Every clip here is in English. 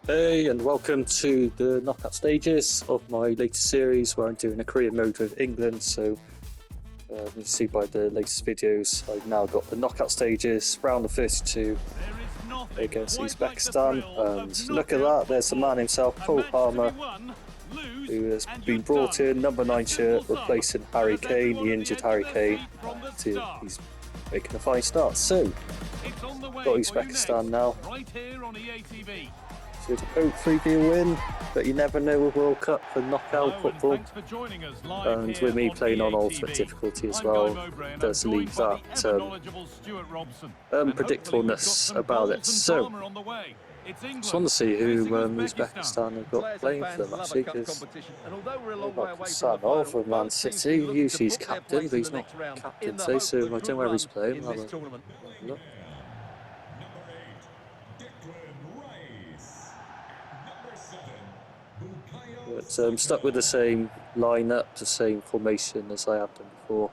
Hey, and welcome to the knockout stages of my latest series where I'm doing a career mode with England. So, you can see by the latest videos, I've now got the knockout stages, round of 32 against Uzbekistan. And look at that, there's the man himself, Cole Palmer, who has been brought in, number 9 shirt, replacing Harry Kane, the injured Harry Kane. He's making a fine start. So, got Uzbekistan now. Should hopefully be a win, but you never know with World Cup and knockout football. And with me playing on ultimate difficulty as well, does leave that unpredictableness about it. So, just want to see who Uzbekistan have got playing for them actually, because Sanov from Man City, usually he's captain, but he's not captain today, so I don't know where he's playing. I'll have a look. But I'm stuck with the same lineup, the same formation as I have done before.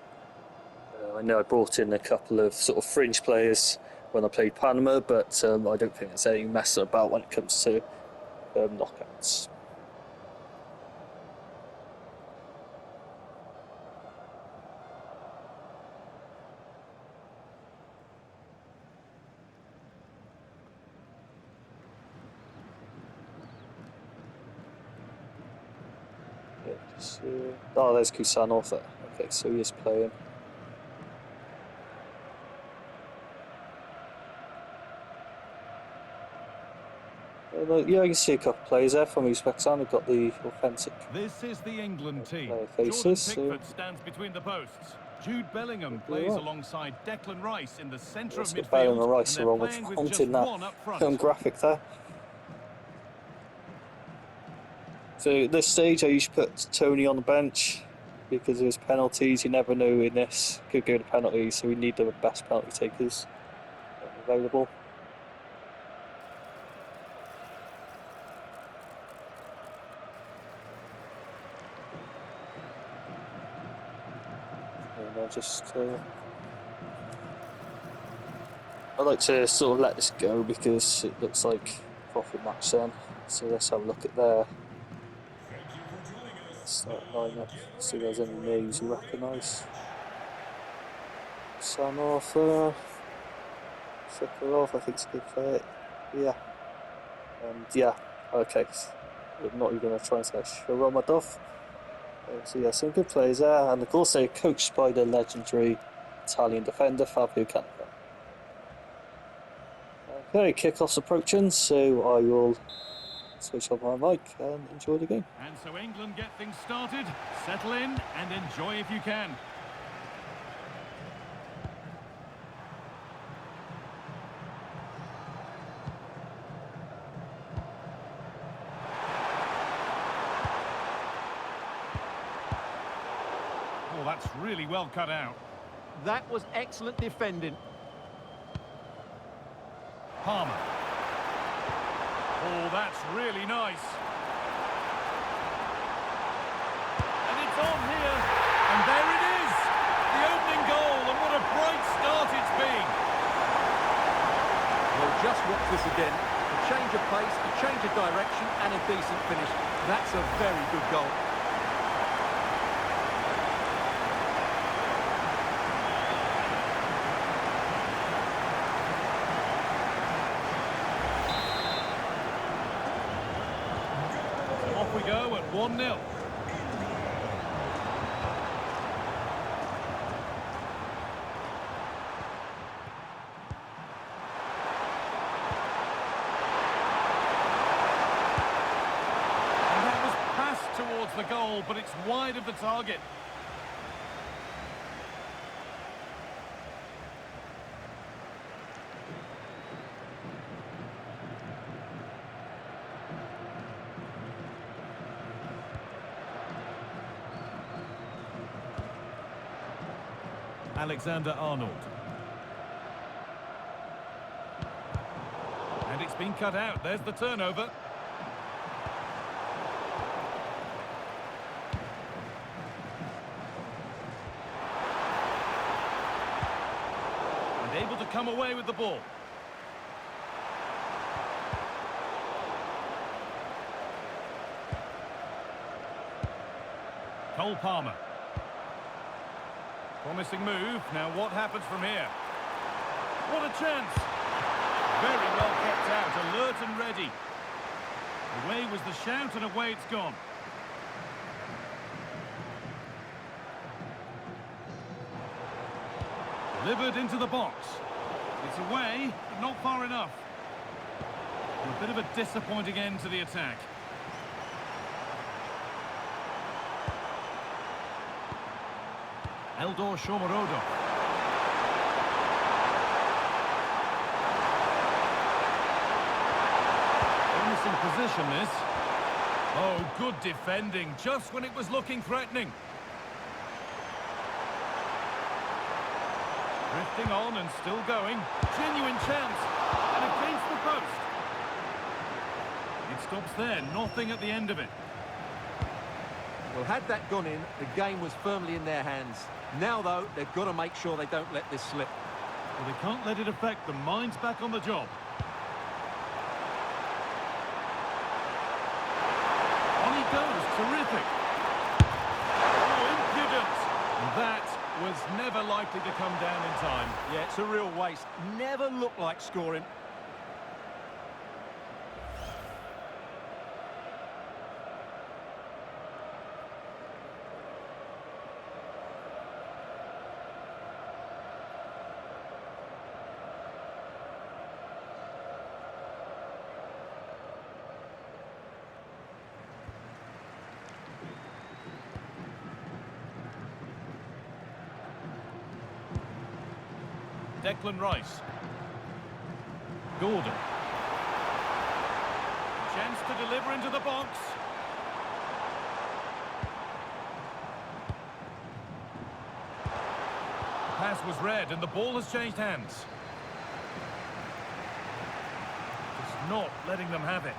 I know I brought in a couple of sort of fringe players when I played Panama, but I don't think there's any messing about when it comes to knockouts. Oh, there's Kusanov there. Okay, so he is playing. Yeah, you can see a couple of players there from Uzbekistan. They've got the authentic. This is the England team. Faces. Jordan Pickford stands between the posts. Jude Bellingham plays alongside Declan Rice in the centre of midfield. Bellingham and Rice are wrong with wanting that graphic there. So at this stage, I usually put Tony on the bench because there's penalties. You never know in this. Could go to penalties, so we need the best penalty takers available. And I'll just. I like to sort of let this go because it looks like a proper match then. So let's have a look at their start lineup, see if there's any names you recognise. Sanov, Sekharov, I think it's a good player. Yeah. And yeah, okay. I'm not even going to try and say Sharamadov. So yeah, some good players there, and of course they're coached by the legendary Italian defender Fabio Cannavaro. Okay, kickoff's approaching, so I will switch on my mic and enjoy the game. And so England get things started, settle in and enjoy if you can. Oh, that's really well cut out. That was excellent defending. Palmer. Oh, that's really nice. And it's on here. And there it is. The opening goal, and what a bright start it's been. Well, just watch this again. A change of pace, a change of direction, and a decent finish. That's a very good goal. We go at 1-0. And that was passed towards the goal, but it's wide of the target. Alexander-Arnold. And it's been cut out. There's the turnover. And able to come away with the ball. Cole Palmer. Promising move. Now what happens from here? What a chance! Very well kept out, alert and ready. Away was the shout and away it's gone. Delivered into the box. It's away, but not far enough. A bit of a disappointing end to the attack. Eldor Shomorodov. Promising position, this. Oh, good defending, just when it was looking threatening. Drifting on and still going. Genuine chance. And against the post. It stops there, nothing at the end of it. Well, had that gone in, the game was firmly in their hands. Now, though, they've got to make sure they don't let this slip. Well, they can't let it affect them. Mind's back on the job. On he goes. Terrific. Oh, impudent. And that was never likely to come down in time. Yeah, it's a real waste. Never looked like scoring. Declan Rice. Gordon. Chance to deliver into the box. Pass was read and the ball has changed hands. Just not letting them have it.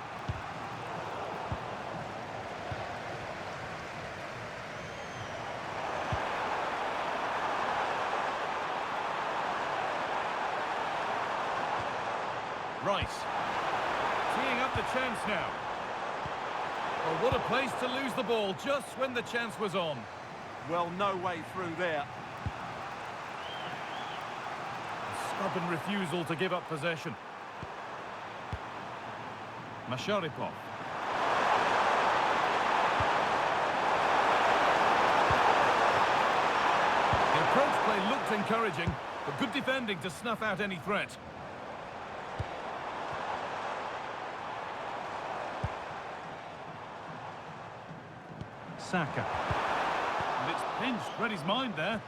Rice, teeing up the chance now. Oh, what a place to lose the ball just when the chance was on. Well, no way through there. A stubborn refusal to give up possession. Masharipov. The approach play looked encouraging, but good defending to snuff out any threat. Saka. And it's pinched, read his mind there.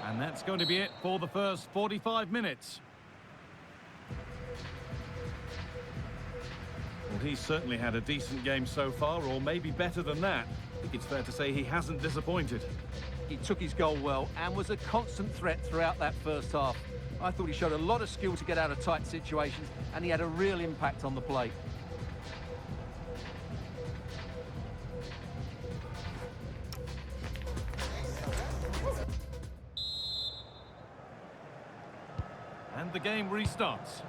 And that's going to be it for the first 45 minutes. Well, he's certainly had a decent game so far, or maybe better than that. I think it's fair to say he hasn't disappointed. He took his goal well and was a constant threat throughout that first half. I thought he showed a lot of skill to get out of tight situations, and he had a real impact on the play. And the game restarts.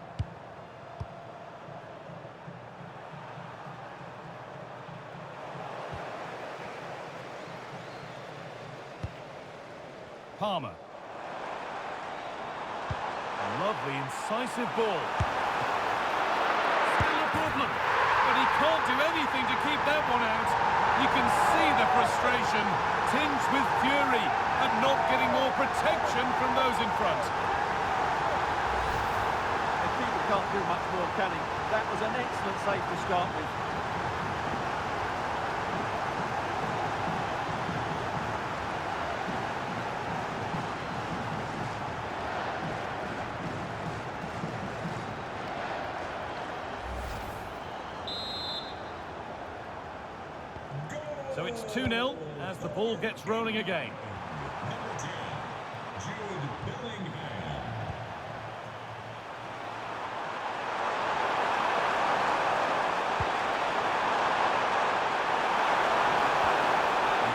Palmer. A lovely, incisive ball. Still a problem, but he can't do anything to keep that one out. You can see the frustration, tinged with fury, at not getting more protection from those in front. The keeper can't do much more, can he? That was an excellent save to start with. So it's 2-0 as the ball gets rolling again. Number 10, Jude Bellingham.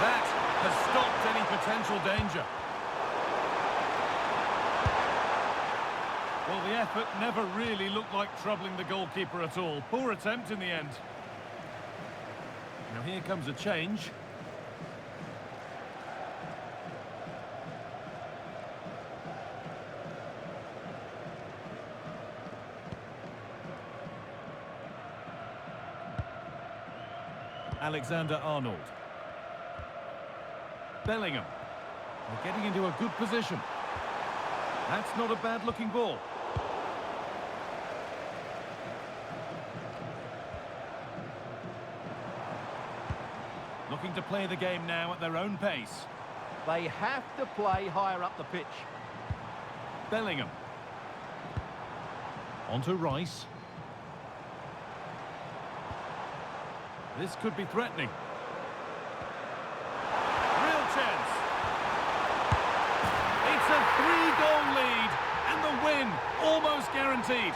That has stopped potential danger. Well, the effort never really looked like troubling the goalkeeper at all. Poor attempt in the end. Now here comes a change. Alexander-Arnold. Bellingham. They're getting into a good position. That's not a bad-looking ball. Looking to play the game now at their own pace. They have to play higher up the pitch. Bellingham. On to Rice. This could be threatening. Real chance. It's a 3-goal lead, and the win almost guaranteed.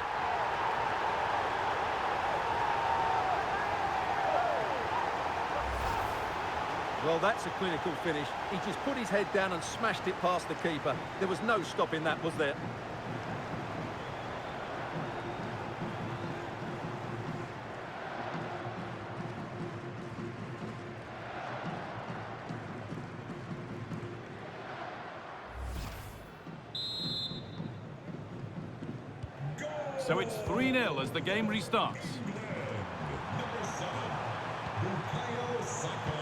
Well, that's a clinical finish. He just put his head down and smashed it past the keeper. There was no stopping that, was there? So it's 3-0 as the game restarts. Number 7, Bukayo Saka.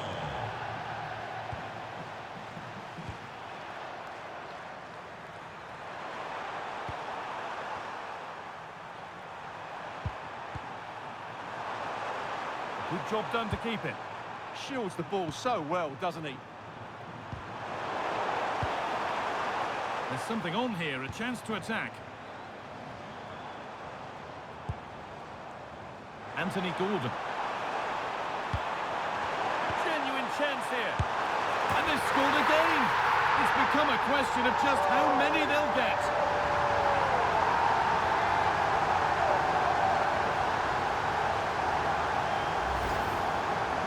Good job done to keep it. Shields the ball so well, doesn't he? There's something on here, a chance to attack. Anthony Gordon. Genuine chance here. And they've scored again. It's become a question of just how many they'll get.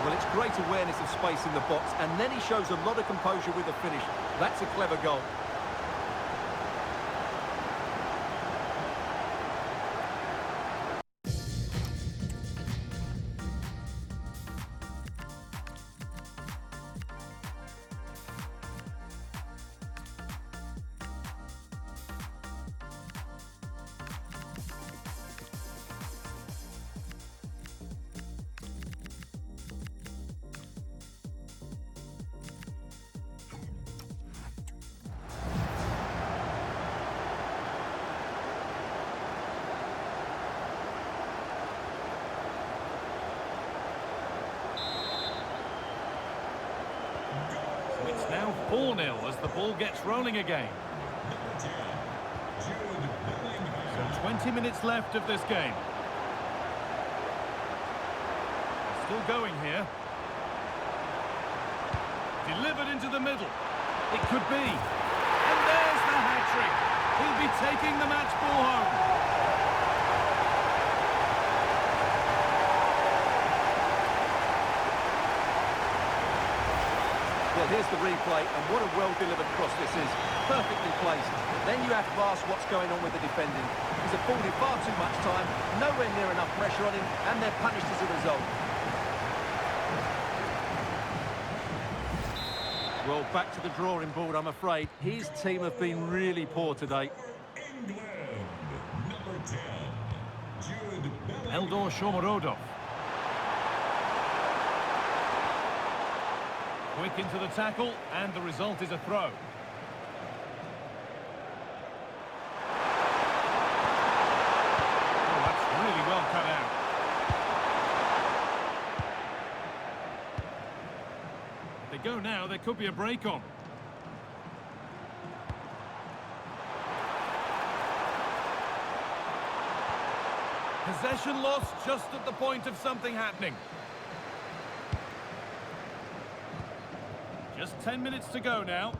Well, it's great awareness of space in the box, and then he shows a lot of composure with the finish. That's a clever goal. It's now 4-0 as the ball gets rolling again. Number 10, Jude Bellingham. So 20 minutes left of this game. Still going here. Delivered into the middle. It could be. And there's the hat-trick. He'll be taking the match ball home. Well, here's the replay, and what a well-delivered cross this is. Perfectly placed. Then you have to ask what's going on with the defending. He's afforded far too much time, nowhere near enough pressure on him, and they're punished as a result. Well, back to the drawing board, I'm afraid. His team have been really poor today. England. Number 10, Jude Bellingham. Eldor Shomorodov. Quick into the tackle, and the result is a throw. Oh, that's really well cut out. If they go now, there could be a break on. Possession lost just at the point of something happening. Just 10 minutes to go now.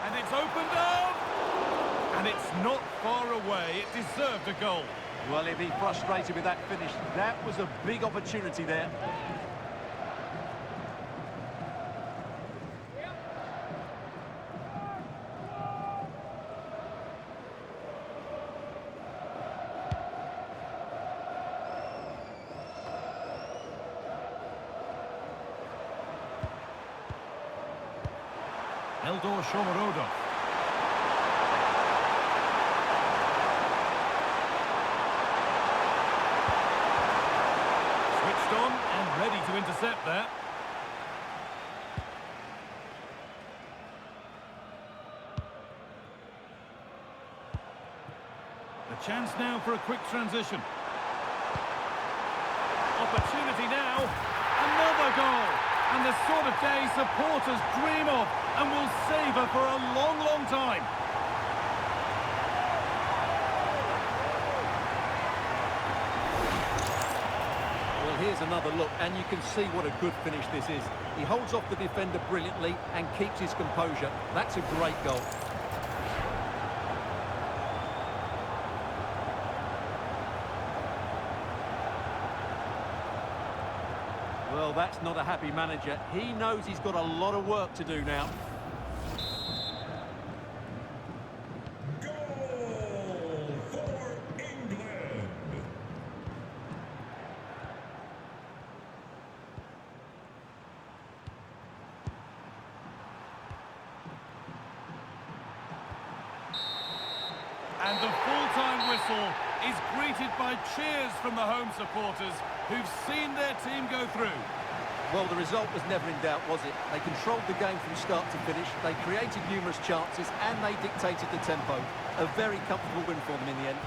And it's opened up! And it's not far away. It deserved a goal. Well, he'll be frustrated with that finish. That was a big opportunity there. Eldor Shomorodov. Switched on and ready to intercept that. A chance now for a quick transition. Opportunity now. Another goal. And the sort of day supporters dream of and will savour for a long, long time. Well, here's another look, and you can see what a good finish this is. He holds off the defender brilliantly and keeps his composure. That's a great goal. Well, that's not a happy manager. He knows he's got a lot of work to do now. Goal for England. And the full-time whistle is greeted by cheers from the home supporters who've seen their team go through. Well, the result was never in doubt, was it? They controlled the game from start to finish. They created numerous chances and they dictated the tempo. A very comfortable win for them in the end.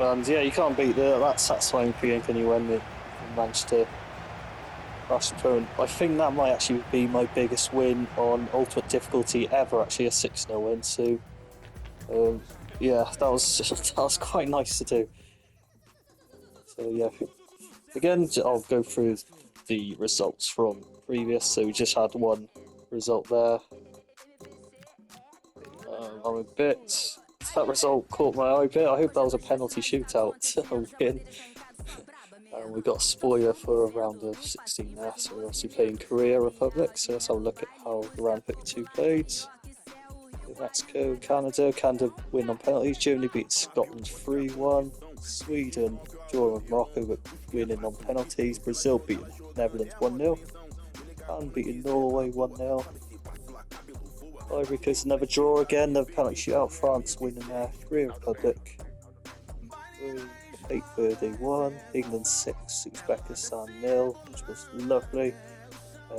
And yeah, you can't beat that satisfying feeling, can you, when you manage to crush the opponent. I think that might actually be my biggest win on Ultimate Difficulty ever, actually, a 6-0 win. So, yeah, that was quite nice to do. So yeah, again, I'll go through the results from previous. So we just had one result there. I'm a bit. That result caught my eye a bit. I hope that was a penalty shootout win. And we got a spoiler for a round of 16 there. So we're obviously playing Korea Republic. So let's have a look at how the round 52 played. Mexico, Canada. Canada win on penalties. Germany beat Scotland 3-1. Sweden drawing with Morocco but winning on penalties. Brazil beating Netherlands 1-0. Japan beating Norway 1-0. Ivory Coast another draw again, another penalty shootout. France winning there. Korea Republic 8-3 1. England 6, Uzbekistan 0, which was lovely.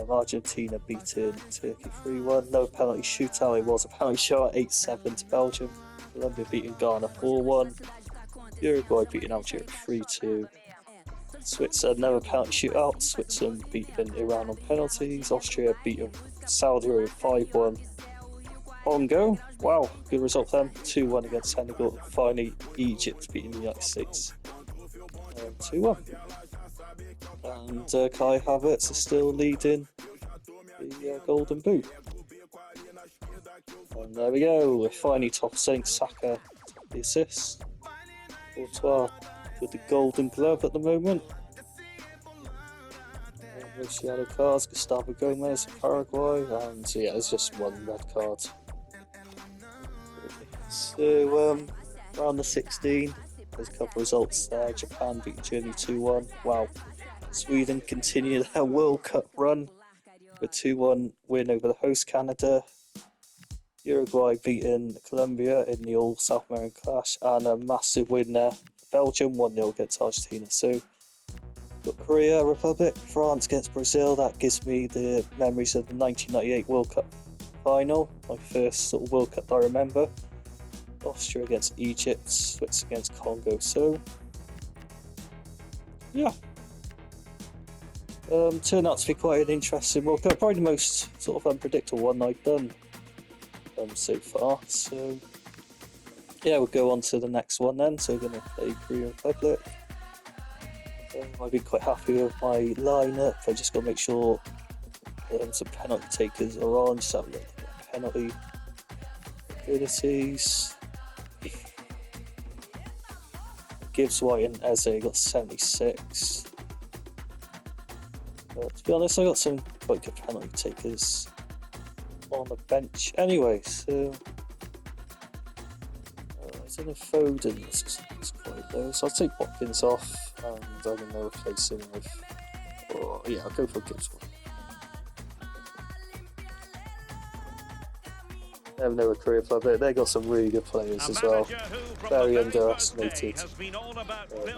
Argentina beating Turkey 3-1. No penalty shootout. It was a penalty shootout 8-7 to Belgium. Colombia beating Ghana 4-1. Uruguay beating Algeria 3-2. Switzerland, another penalty shootout. Switzerland beating Iran on penalties. Austria beating Saudi Arabia 5-1. Congo, wow, good result then. 2-1 against Senegal. Finally, Egypt beating the United States 2-1. And Kai Havertz is still leading the Golden Boot. And there we go, we're finally topping Saka the assist. Courtois with the Golden Glove at the moment. There's yellow cards, Gustavo Gomez, Paraguay, and yeah, there's just one red card. So, round the 16, there's a couple of results there. Japan beating Germany 2-1. Wow. Sweden continue their World Cup run with 2-1 win over the host Canada. Uruguay beating Colombia in the all South American clash, and a massive win there. Belgium 1-0 against Argentina. So, got Korea Republic, France against Brazil. That gives me the memories of the 1998 World Cup final, my first sort of World Cup I remember. Austria against Egypt, Switzerland against Congo. So, yeah. Turned out to be quite an interesting World Cup. Probably the most sort of unpredictable one I've done so far. So, yeah, we'll go on to the next one then. So, we're going to play Korea Republic. I've been quite happy with my lineup. I just got to make sure some penalty takers are on. Just have a look at penalty abilities. Gibbs White and Eze got 76. But to be honest, I got some quite good penalty takers on the bench anyway, so I don't know if Foden is quite low, so I'll take Watkins off and I'm going to replace him with, I'll go for Gibbs White. They have no career club. They got some really good players as well. Very underestimated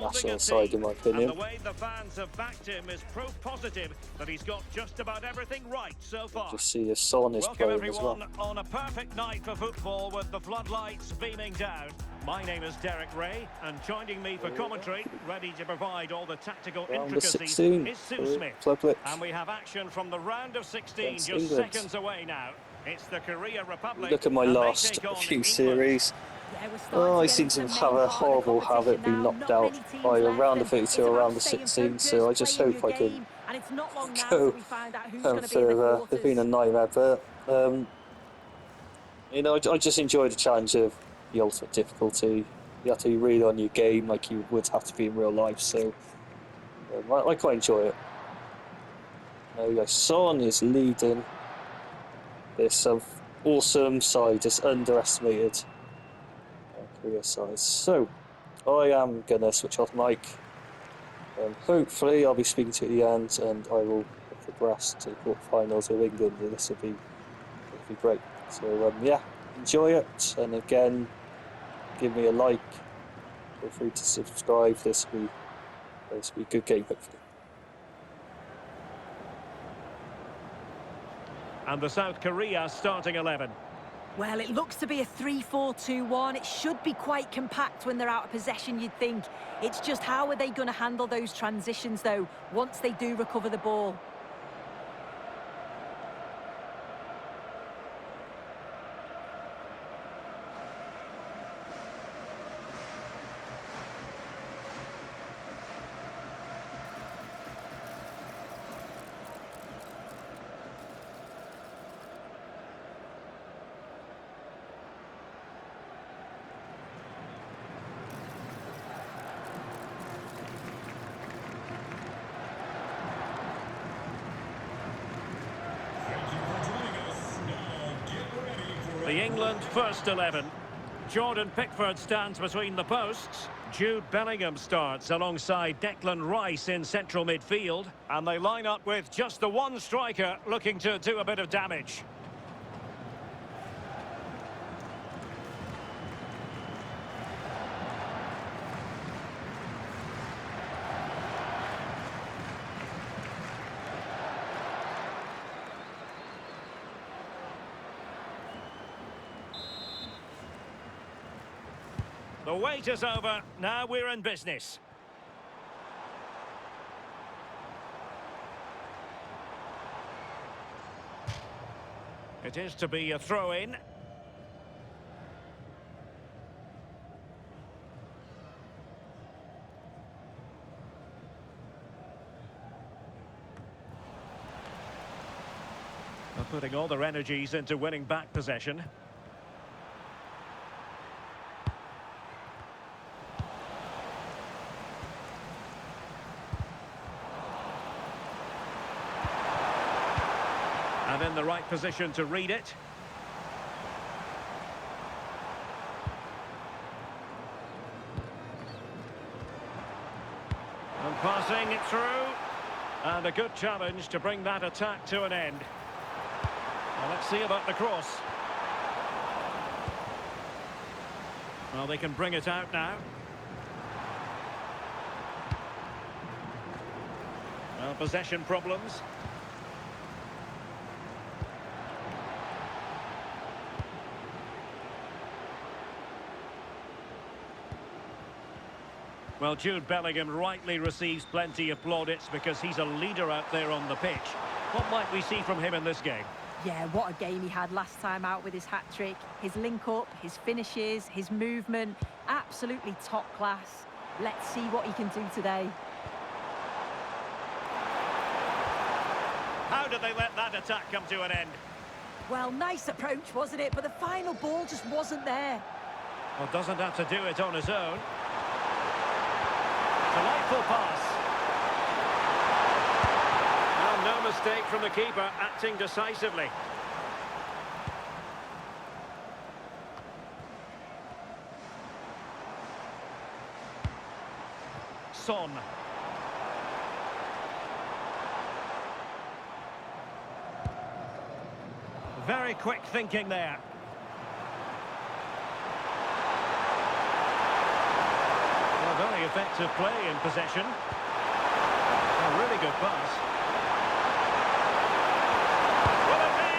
national side, in my opinion. And the way the fans have backed him is proof positive that he's got just about everything right so far. Just see if Son is Welcome playing everyone as well. on a perfect night for football with the floodlights beaming down. My name is Derek Ray, and joining me for commentary, ready to provide all the tactical Round of intricacies, 16 is Sue Smith. Club And we have action from the round of 16 Against just England. seconds away now. It's the Korea Republic. Look at my and they last take on few England. series. I seem to have a horrible habit being knocked out by around the 32 or around the 16, so I just hope I can go further. It's been a nightmare, but I just enjoy the challenge of the ultimate difficulty. You have to be really on your game like you would have to be in real life, so I quite enjoy it. Now, Son is leading this awesome side, just underestimated Korea side. So I am gonna switch off mic. Hopefully I'll be speaking to you at the end, and I will progress to the quarterfinals with England. And this will be great. So enjoy it, and again, give me a like. Feel free to subscribe. This will be a good game, hopefully. And the South Korea starting 11. Well, it looks to be a 3-4-2-1. It should be quite compact when they're out of possession, you'd think. It's just how are they going to handle those transitions, though, once they do recover the ball? The England first 11. Jordan Pickford stands between the posts. Jude Bellingham starts alongside Declan Rice in central midfield. And they line up with just the one striker looking to do a bit of damage. The wait is over. Now we're in business. It is to be a throw-in. They're putting all their energies into winning back possession. And in the right position to read it. And passing it through. And a good challenge to bring that attack to an end. Well, let's see about the cross. Well, they can bring it out now. Well, possession problems. Well, Jude Bellingham rightly receives plenty of plaudits because he's a leader out there on the pitch. What might we see from him in this game? Yeah, what a game he had last time out with his hat-trick. His link-up, his finishes, his movement, absolutely top class. Let's see what he can do today. How did they let that attack come to an end? Well, nice approach, wasn't it? But the final ball just wasn't there. Well, doesn't have to do it on his own. Delightful pass. Well, no mistake from the keeper, acting decisively. Son. Very quick thinking there. Well, very effective play in possession. A really good pass. Will it be?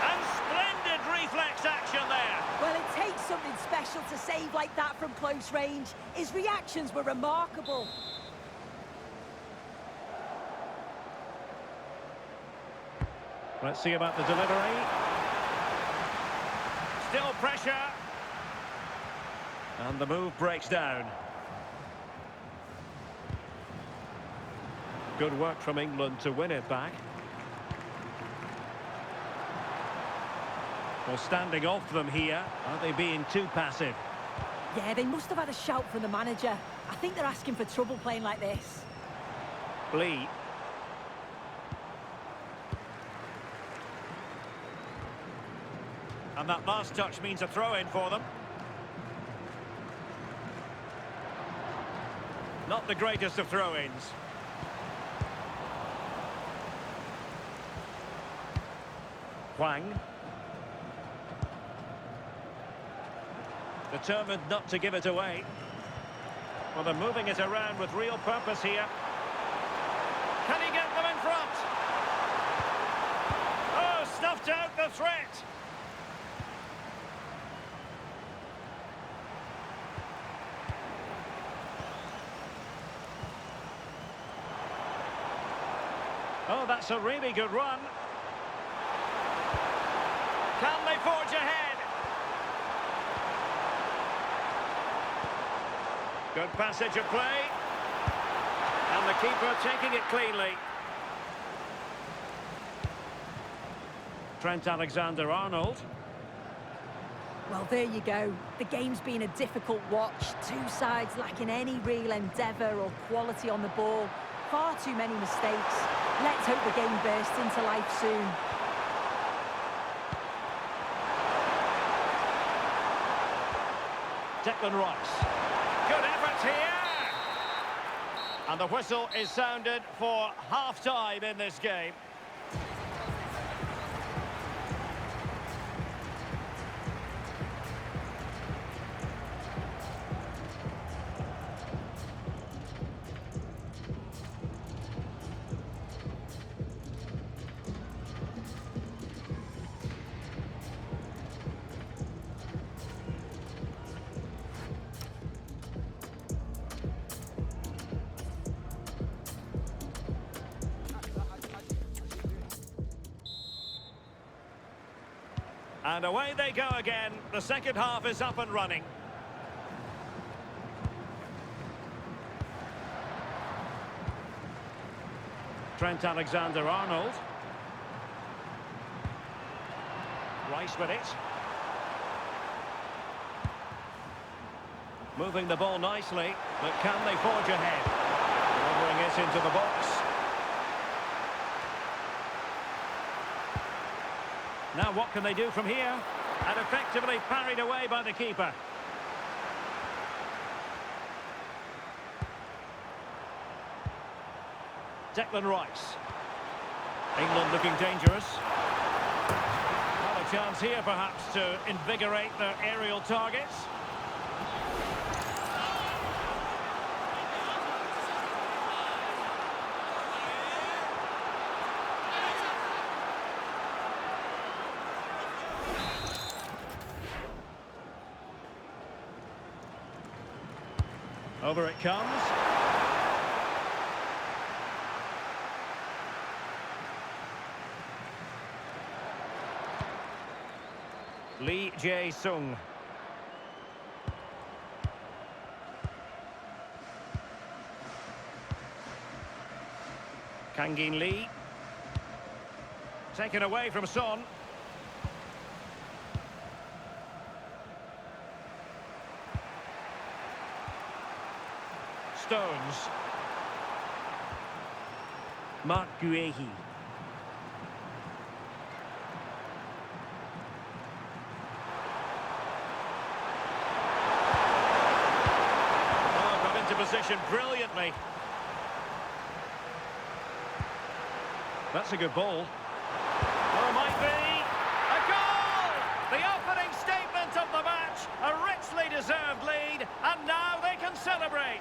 And splendid reflex action there. Well, it takes something special to save like that from close range. His reactions were remarkable. Let's see about the delivery. Still pressure. And the move breaks down. Good work from England to win it back. Well, standing off them here. Are they being too passive? Yeah, they must have had a shout from the manager. I think they're asking for trouble playing like this. Lee. And that last touch means a throw-in for them. Not the greatest of throw-ins. Hwang. Determined not to give it away. Well, they're moving it around with real purpose here. Can he get them in front? Oh, snuffed out the threat. Oh, that's a really good run. Can they forge ahead? Good passage of play. And the keeper taking it cleanly. Trent Alexander-Arnold. Well, there you go. The game's been a difficult watch. Two sides lacking any real endeavour or quality on the ball. Far too many mistakes. Let's hope the game bursts into life soon. Declan Rice. Good effort here! And the whistle is sounded for half-time in this game. And away they go again. The second half is up and running. Trent Alexander-Arnold. Rice with it. Moving the ball nicely, but can they forge ahead? Delivering it into the box. Now what can they do from here? And effectively parried away by the keeper. Declan Rice. England looking dangerous. Well, a chance here perhaps to invigorate their aerial targets. Over it comes. Lee Jae-sung. Kangin Lee. Taken away from Son. Stones. Marc Guéhi. Oh, got into position brilliantly. That's a good ball. Oh, might be a goal! The opening statement of the match, a richly deserved lead, and now they can celebrate.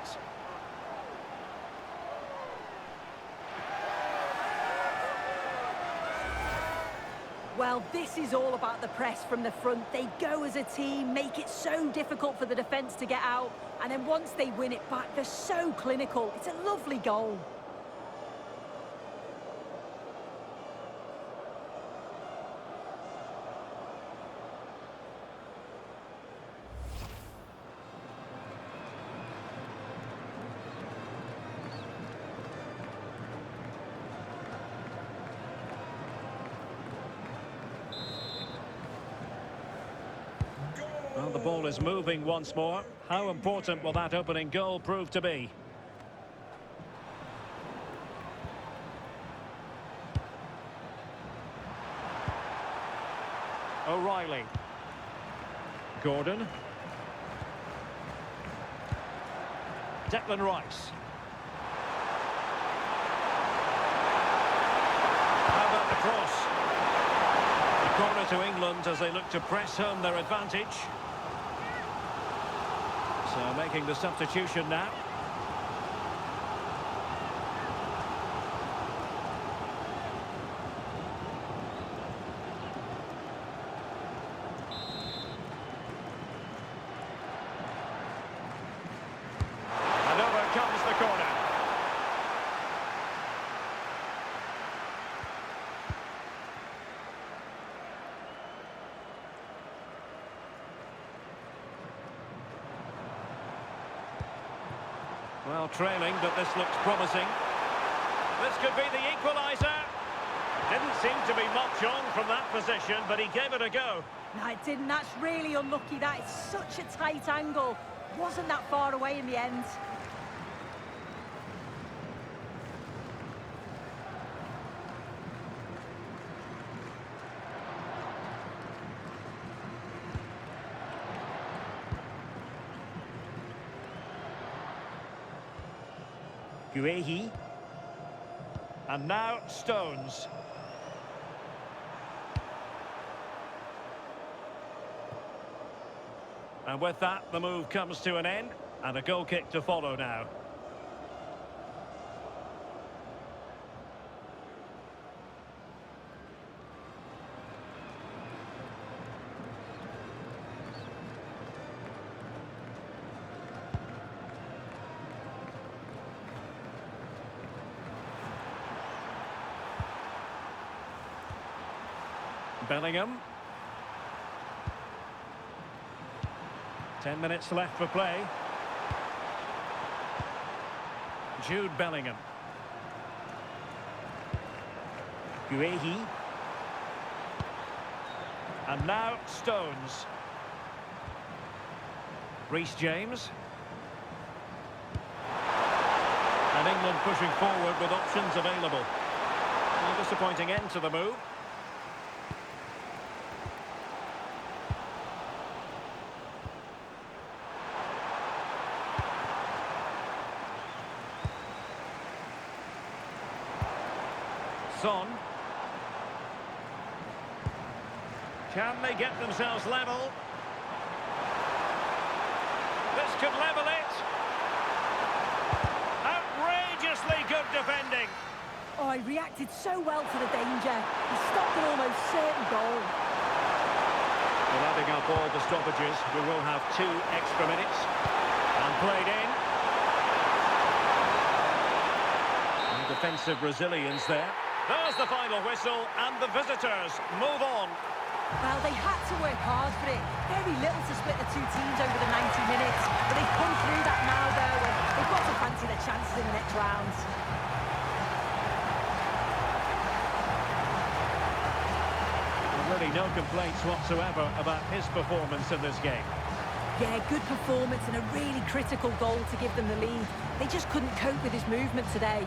Well, this is all about the press from the front. They go as a team, make it so difficult for the defence to get out, and then once they win it back, they're so clinical. It's a lovely goal. Well, the ball is moving once more. How important will that opening goal prove to be? O'Reilly. Gordon. Declan Rice. How about the cross? The corner to England as they look to press home their advantage. So making the substitution now. And over comes the corner. Well, trailing, but this looks promising. This could be the equaliser. Didn't seem to be much on from that position, but he gave it a go. No, it didn't. That's really unlucky. That is such a tight angle. Wasn't that far away in the end. Guéhi. And now Stones. And with that, the move comes to an end, and a goal kick to follow now. Bellingham. 10 minutes left for play. Jude Bellingham. Guéhi. And now Stones. Reece James. And England pushing forward with options available. A disappointing end to the move. Son. Can they get themselves level? This could level it. Outrageously good defending. Oh, he reacted so well to the danger. He stopped an almost certain goal. Well, adding up all the stoppages, we will have 2 extra minutes. And played in. And defensive resilience there. There's the final whistle, and the visitors move on. Well, they had to work hard for it. Very little to split the two teams over the 90 minutes. But they've come through that now, though, and they've got to fancy their chances in the next round. Well, really no complaints whatsoever about his performance in this game. Yeah, good performance and a really critical goal to give them the lead. They just couldn't cope with his movement today.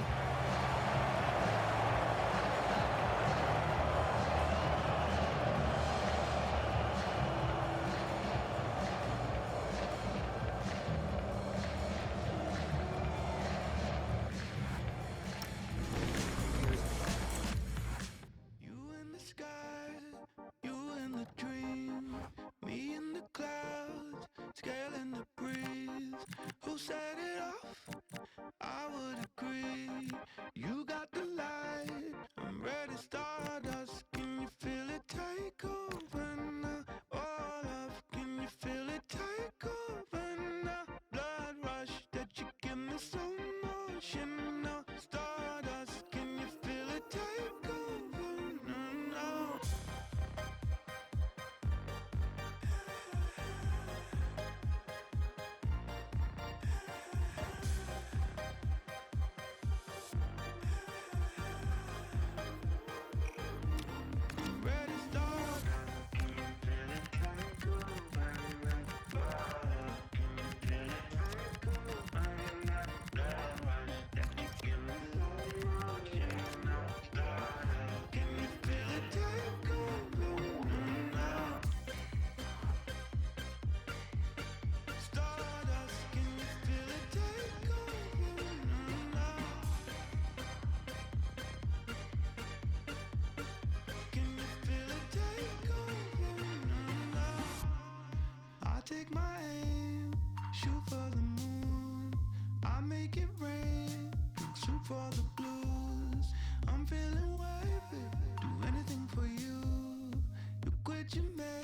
You in the sky, you in the dream, me in the clouds, scaling the breeze. Who set it off? I would agree. You got the light, I'm ready, stardust. Can you feel it take over now? All of, can you feel it take over now? Blood rush that you give me so motion now. Stardust, can you feel it take over now? Ready, start. Can you feel it take over now? Stardust, can you feel it take over now? Can you feel it take over now? I take my aim, shoot for the moon. I make it rain, shoot for the blues. I'm feeling wavy, do anything for you. Look what you made.